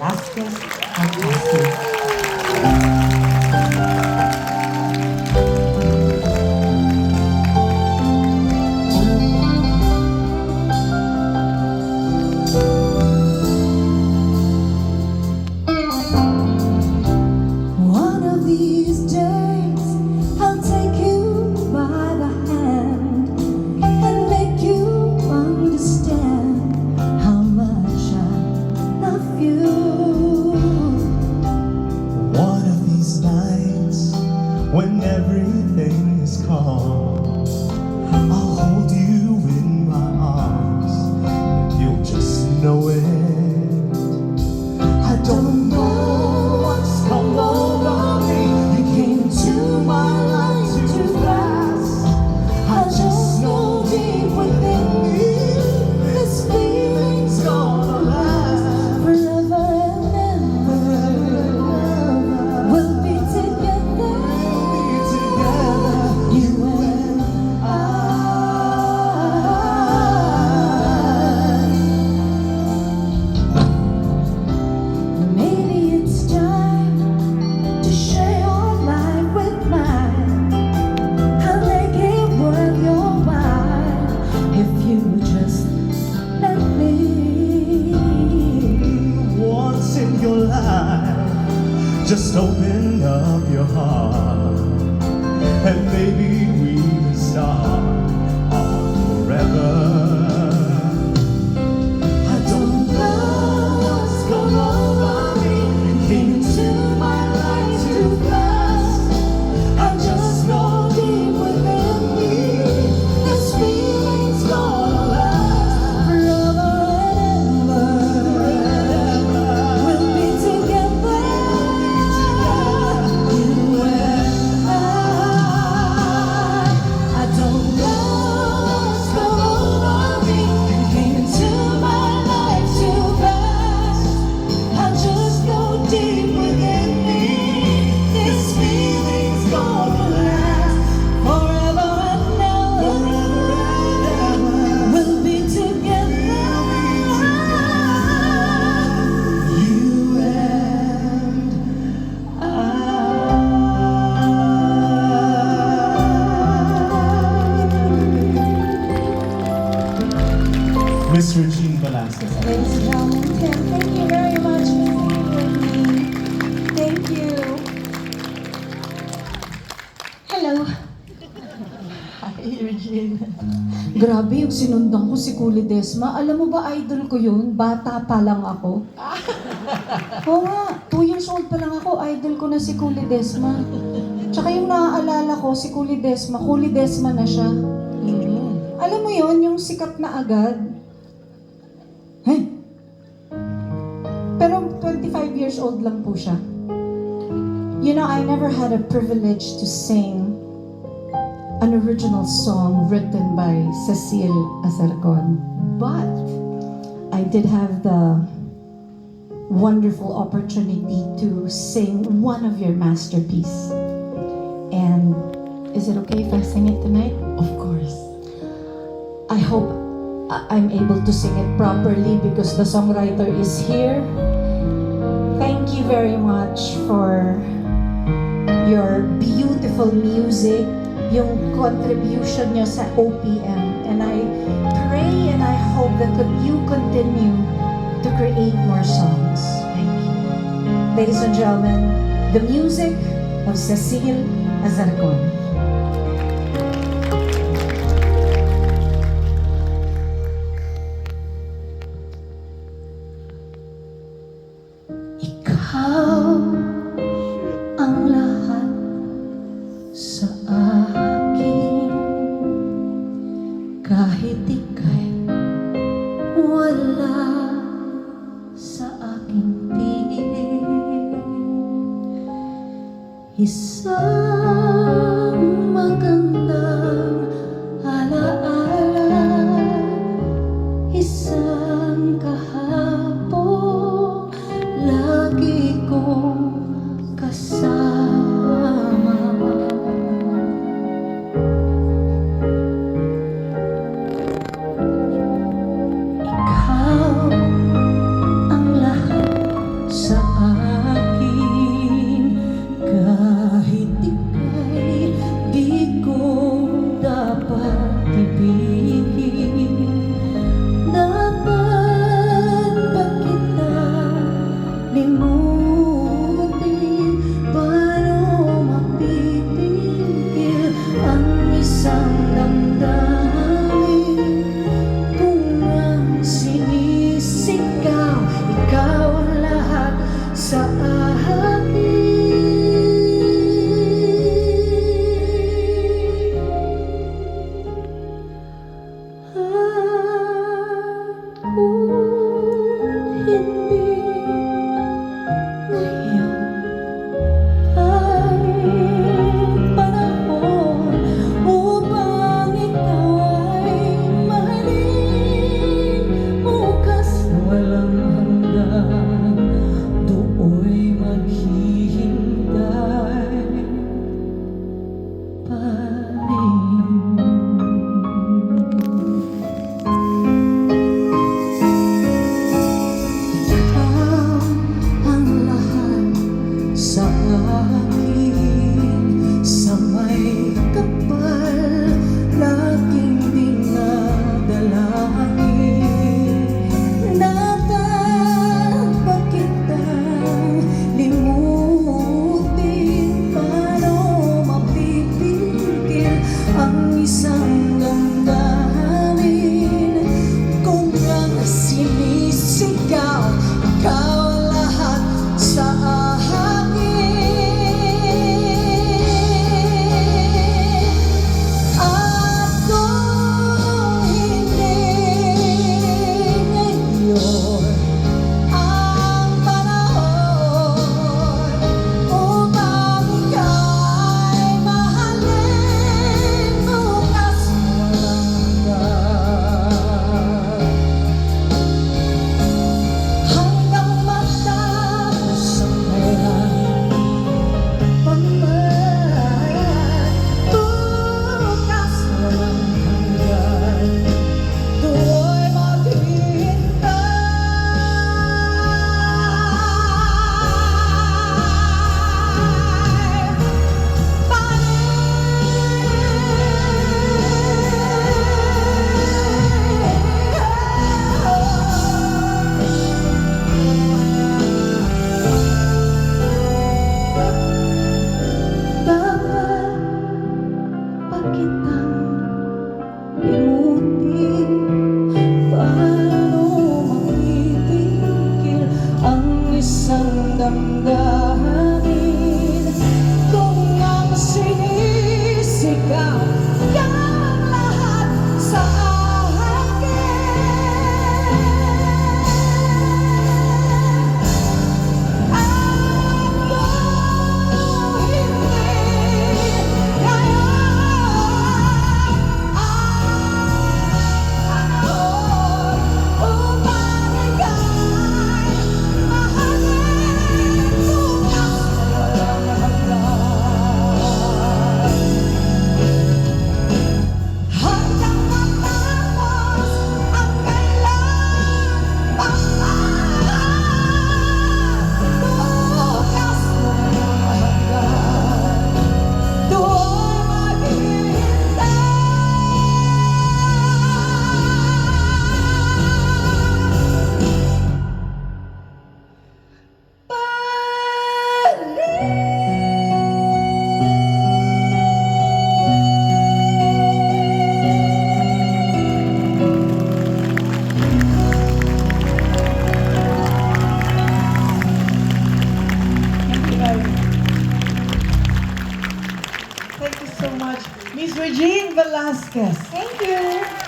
Vasquez Alcacid. One of these days, I'll take you by the hand and make you understand how much I love you. One of these nights, when everything is calm, I'll hold you in my arms, and you'll just know it. I don't know what's come over me. You came to my life too fast. I just know deep within me, this feeling's gonna last Forever and ever, we'll be together, you and Maybe it's time to share your life with mine. I'll make it worth your while if you just let me. Once in your life, just open up your heart, and maybe we can start on forever. I don't know what's come over me. You came into my life too fast. I just know deep within me, this feeling's gonna last Forever and ever, we'll be together, you and I don't know what's come over me. You came into my life too fast. I just know deep within me, this feeling's gonna last forever and ever. We'll be together, you and Miss Regine Velasquez. Ladies and gentlemen, Tim, thank you very much for singing with me. Thank you. Hello. Hi, Regine. Grabe yung sinundan ko si Kuli Desma. Alam mo ba, idol ko yun? Bata pa lang ako. Oo nga, 2 years old pa lang ako, idol ko na si Kuli Desma. Tsaka yung naaalala ko, si Kuli Desma na siya. Alam mo yon yung sikat na agad. Hey! Pero 25 years old lang po siya. You know, I never had a privilege to sing an original song written by Cecile Azarcon. But I did have the wonderful opportunity to sing one of your masterpieces. And is it okay if I sing it tonight? Of course. I hope I'm able to sing it properly because the songwriter is here. Thank you very much for your beautiful music, yung contribution nyo sa OPM. And I pray and I hope that you continue to create more songs. Thank you. Ladies and gentlemen, the music of Cecile Azarcon. Ikaw ang lahat sa akin, kahit ika'y wala sa aking piling. Isang magandang alaala, isang kahapon, lagi kong kasama. Ikaw ang lahat sa akin. At kung hindi ngayon ay panahon upang ikaw ay mahalin, bukas na walang hanggan, do'y maghihintay pa rin. Ang lahat sa akin, sa may kapal, laging dinadalangin na dapat kitang limutin. Paano mapipigil ang isang damdamin kung ang sinisigaw ikaw ang lahat sa akin. At kung hindi ngayon ang panahon upang ikaw ay mahalin, bukas walang hanggan, hanggang matapos ang kailan pa man. Bukas walang hanggan, do'y maghihintay pa rin. Dapat pa kitang limutin, paano mapitigil ang isang damdamin kung ang sinisigaw ikaw ang lahat sa akin. At kung hindi ngayon ang panahon upang ikaw ay mahalin, bukas walang hanggan, hanggang matapos ang kailan pa man. Bukas walang hanggan, do'y maghihintay pa rin. Thank you so much, Miss Regine Velasquez. Thank you.